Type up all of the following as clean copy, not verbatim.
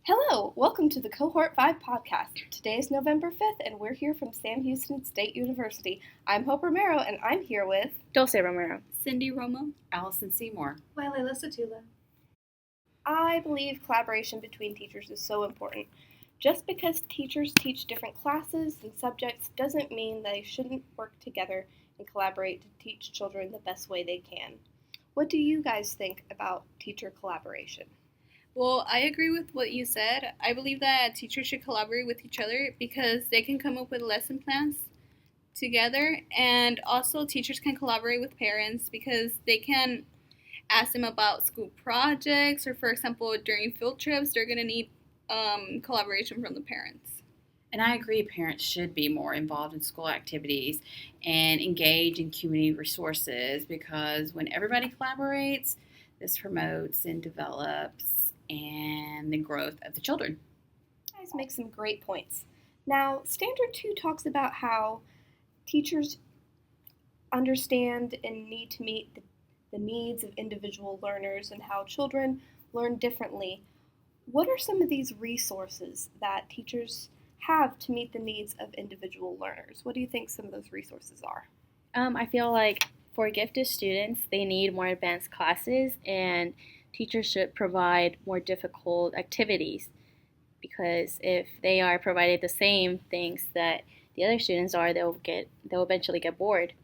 Hello, welcome to the Cohort 5 podcast. Today is November 5th, and we're here from Sam Houston State University. I'm Hope Romero, and I'm here with Dulce Romero, Cindy Romo, Allison Seymour, Layla Satula. I believe collaboration between teachers is so important. Just because teachers teach different classes and subjects doesn't mean they shouldn't work together and collaborate to teach children the best way they can. What do you guys think about teacher collaboration? Well, I agree with what you said. I believe that teachers should collaborate with each other because they can come up with lesson plans together, and also teachers can collaborate with parents because they can ask them about school projects, or for example, during field trips, they're going to need collaboration from the parents. And I agree parents should be more involved in school activities and engage in community resources, because when everybody collaborates, this promotes and develops and the growth of the children. You guys make some great points. Now, Standard 2 talks about how teachers understand and need to meet the needs of individual learners and how children learn differently. What are some of these resources that teachers have to meet the needs of individual learners? What do you think some of those resources are? I feel like for gifted students, they need more advanced classes, and teachers should provide more difficult activities, because if they are provided the same things that the other students are, they'll eventually get bored.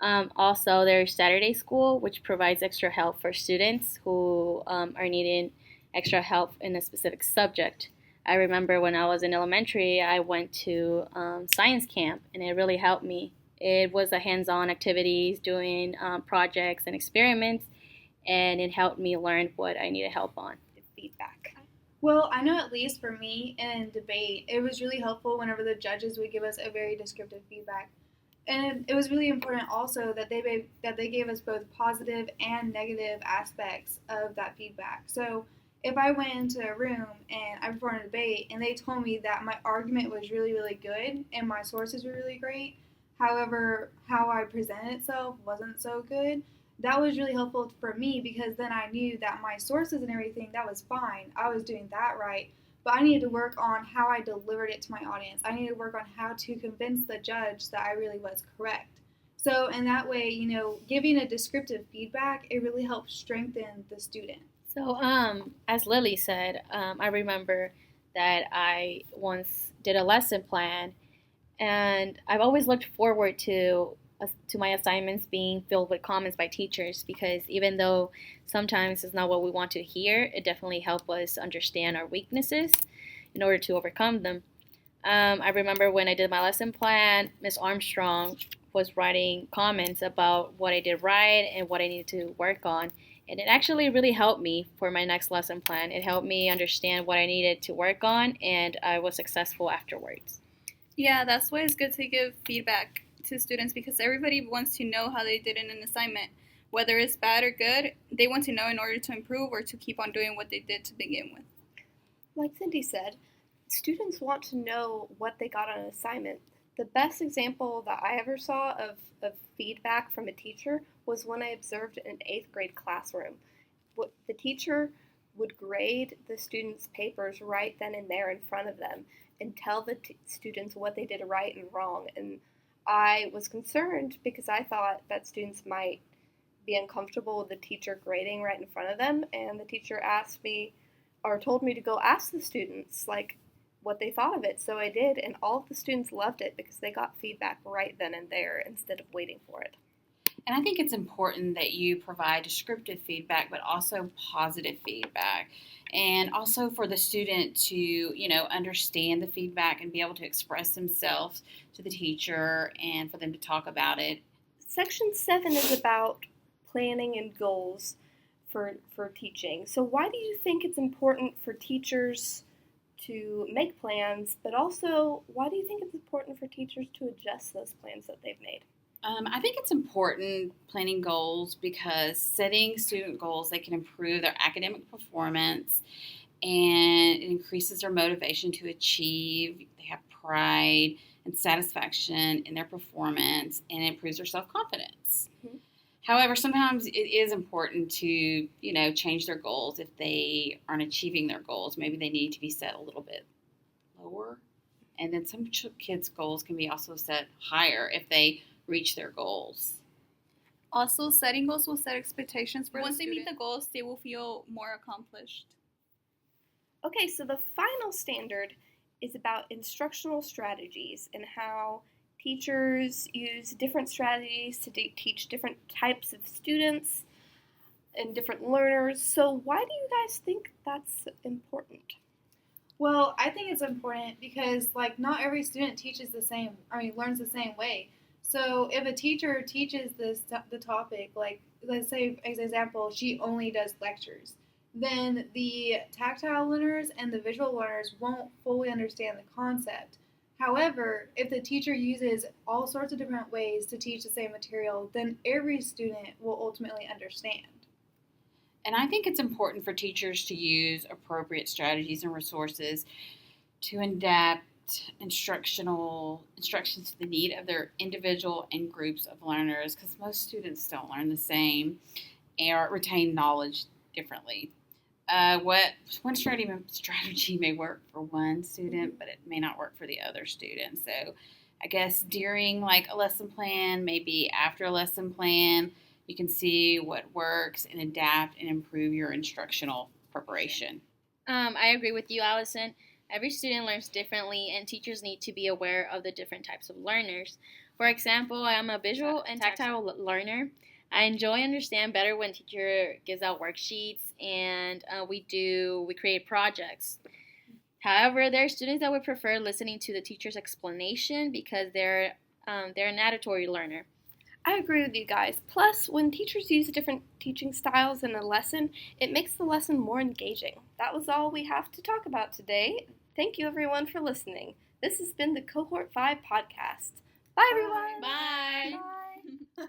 Also, there's Saturday School, which provides extra help for students who are needing extra help in a specific subject. I remember when I was in elementary, I went to science camp, and it really helped me. It was a hands-on activities, doing projects and experiments, and it helped me learn what I needed help on. Feedback. Well, I know at least for me in debate, it was really helpful whenever the judges would give us a very descriptive feedback. And it was really important also that they gave us both positive and negative aspects of that feedback. So if I went into a room and I performed a debate and they told me that my argument was really, really good and my sources were really great, however, how I presented itself wasn't so good, that was really helpful for me, because then I knew that my sources and everything, that was fine. I was doing that right. But I needed to work on how I delivered it to my audience. I needed to work on how to convince the judge that I really was correct. So in that way, giving a descriptive feedback, it really helps strengthen the student. So, as Lily said, I remember that I once did a lesson plan, and I've always looked forward to my assignments being filled with comments by teachers, because even though sometimes it's not what we want to hear, it definitely helps us understand our weaknesses in order to overcome them. I remember when I did my lesson plan, Miss Armstrong was writing comments about what I did right and what I needed to work on, and it actually really helped me for my next lesson plan. It helped me understand what I needed to work on, and I was successful afterwards. Yeah, that's why it's good to give feedback to students, because everybody wants to know how they did in an assignment. Whether it's bad or good, they want to know in order to improve or to keep on doing what they did to begin with. Like Cindy said, students want to know what they got on an assignment. The best example that I ever saw of feedback from a teacher was when I observed an 8th grade classroom. The teacher would grade the students' papers right then and there in front of them and tell the students what they did right and wrong. And I was concerned because I thought that students might be uncomfortable with the teacher grading right in front of them, and the teacher told me to go ask the students what they thought of it. So I did, and all of the students loved it because they got feedback right then and there instead of waiting for it. And I think it's important that you provide descriptive feedback, but also positive feedback. And also for the student to, understand the feedback and be able to express themselves to the teacher and for them to talk about it. Section 7 is about planning and goals for teaching. So why do you think it's important for teachers to make plans, but also why do you think it's important for teachers to adjust those plans that they've made? I think it's important planning goals, because setting student goals, they can improve their academic performance, and it increases their motivation to achieve. They have pride and satisfaction in their performance, and it improves their self-confidence. Mm-hmm. However, sometimes it is important to, change their goals if they aren't achieving their goals. Maybe they need to be set a little bit lower. And then some kids' goals can be also set higher if they reach their goals. Also, setting goals will set expectations for once they meet the goals, they will feel more accomplished. Okay, so the final standard is about instructional strategies and how teachers use different strategies to teach different types of students and different learners. So why do you guys think that's important? Well, I think it's important because not every student learns the same way. So if a teacher teaches the topic, let's say as an example, she only does lectures, then the tactile learners and the visual learners won't fully understand the concept. However, if the teacher uses all sorts of different ways to teach the same material, then every student will ultimately understand. And I think it's important for teachers to use appropriate strategies and resources to adapt instructions to the need of their individual and groups of learners, because most students don't learn the same or retain knowledge differently. One strategy may work for one student, but it may not work for the other student. So I guess during a lesson plan, maybe after a lesson plan, you can see what works and adapt and improve your instructional preparation. I agree with you, Allison. Every student learns differently, and teachers need to be aware of the different types of learners. For example, I am a visual and tactile learner. I enjoy and understand better when teacher gives out worksheets and we create projects. However, there are students that would prefer listening to the teacher's explanation because they're an auditory learner. I agree with you guys. Plus, when teachers use different teaching styles in a lesson, it makes the lesson more engaging. That was all we have to talk about today. Thank you, everyone, for listening. This has been the Cohort 5 podcast. Bye, everyone. Bye. Bye.